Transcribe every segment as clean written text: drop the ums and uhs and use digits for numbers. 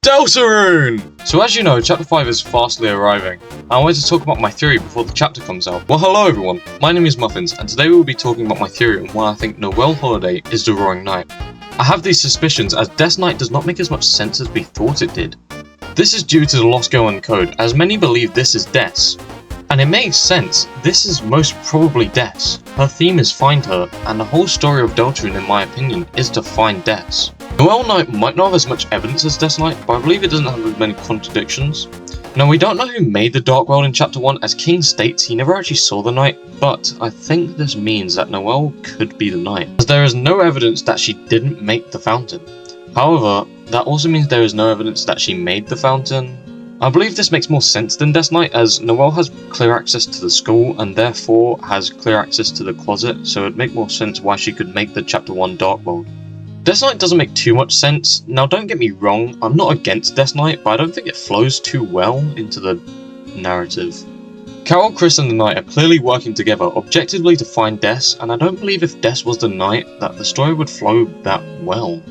Deltarune! So as you know, Chapter 5 is fastly arriving. I wanted to talk about my theory before the chapter comes out. Well, hello everyone, my name is Muffins, and today we will be talking about my theory on why I think Noelle Holiday is the Roaring Knight. I have these suspicions as Death Knight does not make as much sense as we thought it did. This is due to the Lost Girl encode, as many believe this is Death's. And it makes sense, this is most probably Death's. Her theme is find her, and the whole story of Deltarune in my opinion is to find Death's. Noelle Knight might not have as much evidence as Death Knight, but I believe it doesn't have as many contradictions. Now we don't know who made the Dark World in Chapter 1, as King states he never actually saw the Knight, but I think this means that Noelle could be the Knight, as there is no evidence that she didn't make the fountain. However, that also means there is no evidence that she made the fountain. I believe this makes more sense than Death Knight, as Noelle has clear access to the school and therefore has clear access to the closet, so it'd make more sense why she could make the Chapter 1 Dark World. Death Knight doesn't make too much sense. Now don't get me wrong, I'm not against Death Knight, but I don't think it flows too well into the narrative. Carol, Chris and the Knight are clearly working together objectively to find Des, and I don't believe if Des was the Knight that the story would flow that well.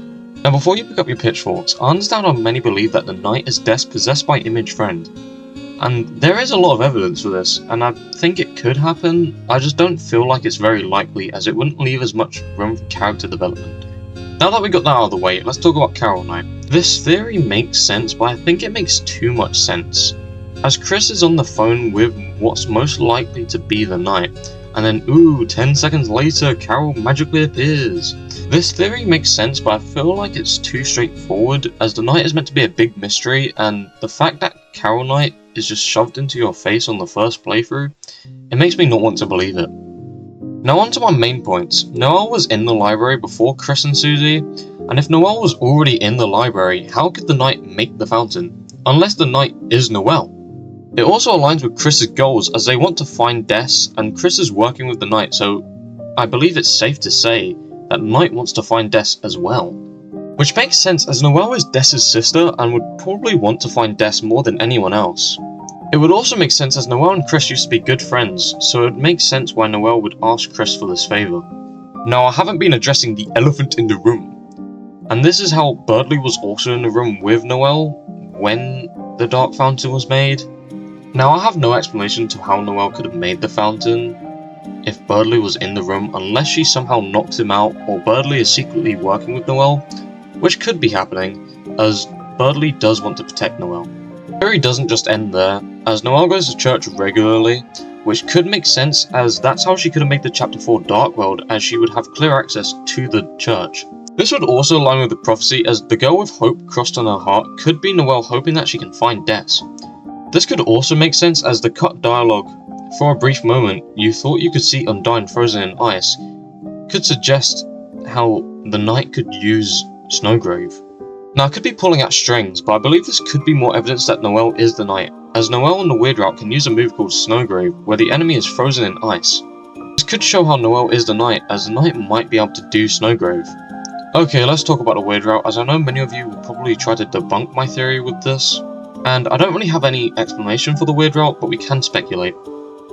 Now before you pick up your pitchforks, I understand how many believe that the Knight is Des possessed by Image Friend. And there is a lot of evidence for this, and I think it could happen, I just don't feel like it's very likely as it wouldn't leave as much room for character development. Now that we got that out of the way, let's talk about Carol Knight. This theory makes sense, but I think it makes too much sense. As Chris is on the phone with what's most likely to be the Knight, and then 10 seconds later, Carol magically appears. This theory makes sense, but I feel like it's too straightforward, as the Knight is meant to be a big mystery, and the fact that Carol Knight is just shoved into your face on the first playthrough, it makes me not want to believe it. Now on to my main points. Noelle was in the library before Chris and Susie, and if Noelle was already in the library, how could the Knight make the fountain? Unless the Knight is Noelle. It also aligns with Chris's goals as they want to find Des, and Chris is working with the Knight, so I believe it's safe to say that Knight wants to find Des as well. Which makes sense as Noelle is Des' sister and would probably want to find Des more than anyone else. It would also make sense as Noelle and Chris used to be good friends, so it would make sense why Noelle would ask Chris for this favour. Now I haven't been addressing the elephant in the room, and this is how Birdley was also in the room with Noelle when the Dark Fountain was made. Now I have no explanation to how Noelle could have made the fountain if Birdley was in the room unless she somehow knocked him out or Birdley is secretly working with Noelle, which could be happening as Birdley does want to protect Noelle. The theory doesn't just end there, as Noelle goes to church regularly, which could make sense as that's how she could have made the Chapter 4 Dark World, as she would have clear access to the church. This would also align with the prophecy as the girl with hope crossed on her heart could be Noelle hoping that she can find Des. This could also make sense as the cut dialogue, for a brief moment you thought you could see Undyne frozen in ice, could suggest how the Knight could use Snowgrave. Now I could be pulling at strings, but I believe this could be more evidence that Noelle is the Knight, as Noelle on the Weird Route can use a move called Snowgrave, where the enemy is frozen in ice. This could show how Noelle is the Knight, as the Knight might be able to do Snowgrave. Okay, let's talk about the Weird Route, as I know many of you will probably try to debunk my theory with this, and I don't really have any explanation for the Weird Route, but we can speculate.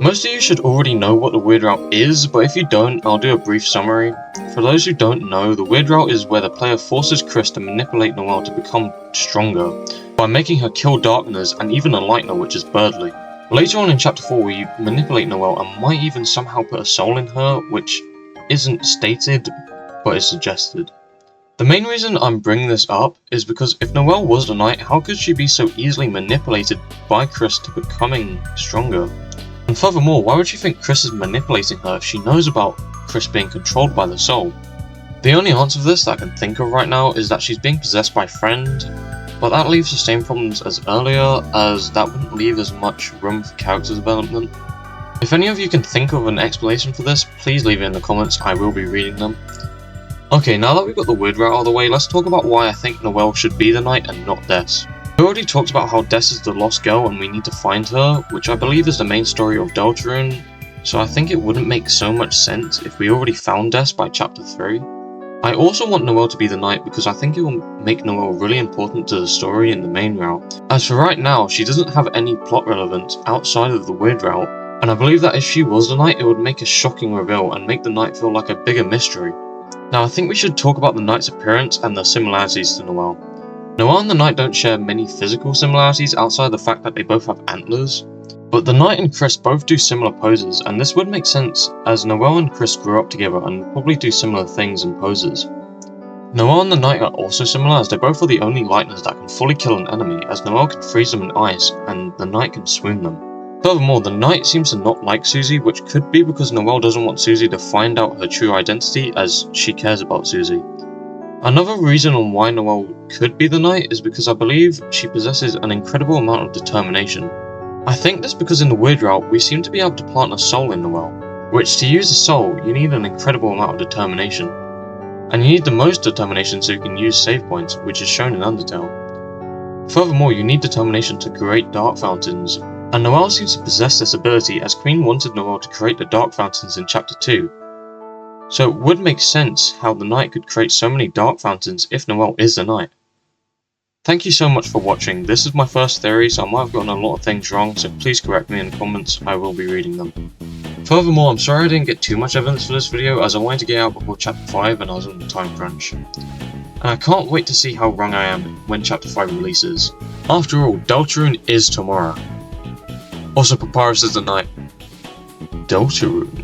Most of you should already know what the Weird Route is, but if you don't, I'll do a brief summary. For those who don't know, the Weird Route is where the player forces Chris to manipulate Noelle to become stronger, by making her kill Darkness and even a Lightner, which is Birdley. Later on in Chapter 4 we manipulate Noelle and might even somehow put a soul in her, which isn't stated, but is suggested. The main reason I'm bringing this up is because if Noelle was the Knight, how could she be so easily manipulated by Chris to becoming stronger? And furthermore, why would she think Chris is manipulating her if she knows about Chris being controlled by the soul? The only answer for this that I can think of right now is that she's being possessed by Friend, but that leaves the same problems as earlier, as that wouldn't leave as much room for character development. If any of you can think of an explanation for this, please leave it in the comments, I will be reading them. Okay, now that we've got the Weird Route out of the way, let's talk about why I think Noelle should be the Knight and not Des. We already talked about how Des is the lost girl and we need to find her, which I believe is the main story of Deltarune, so I think it wouldn't make so much sense if we already found Des by Chapter 3. I also want Noelle to be the Knight because I think it will make Noelle really important to the story in the main route. As for right now, she doesn't have any plot relevance outside of the Weird Route, and I believe that if she was the Knight it would make a shocking reveal and make the Knight feel like a bigger mystery. Now I think we should talk about the Knight's appearance and the similarities to Noelle. Noelle and the Knight don't share many physical similarities outside the fact that they both have antlers, but the Knight and Chris both do similar poses, and this would make sense as Noelle and Chris grew up together and would probably do similar things and poses. Noelle and the Knight are also similar as they both are the only lightners that can fully kill an enemy, as Noelle can freeze them in ice and the Knight can swim them. Furthermore, the Knight seems to not like Susie, which could be because Noelle doesn't want Susie to find out her true identity as she cares about Susie. Another reason on why Noelle could be the Knight is because I believe she possesses an incredible amount of determination. I think this because in the Weird Route we seem to be able to plant a soul in Noelle, which to use a soul you need an incredible amount of determination. And you need the most determination so you can use save points, which is shown in Undertale. Furthermore, you need determination to create dark fountains, and Noelle seems to possess this ability as Queen wanted Noelle to create the dark fountains in Chapter 2. So it would make sense how the Knight could create so many dark fountains if Noelle is the Knight. Thank you so much for watching. This is my first theory, so I might have gotten a lot of things wrong, so please correct me in the comments, I will be reading them. Furthermore, I'm sorry I didn't get too much evidence for this video as I wanted to get out before Chapter 5 and I was on the time crunch. And I can't wait to see how wrong I am when Chapter 5 releases. After all, Deltarune is tomorrow. Also, Papyrus is the Knight. Deltarune.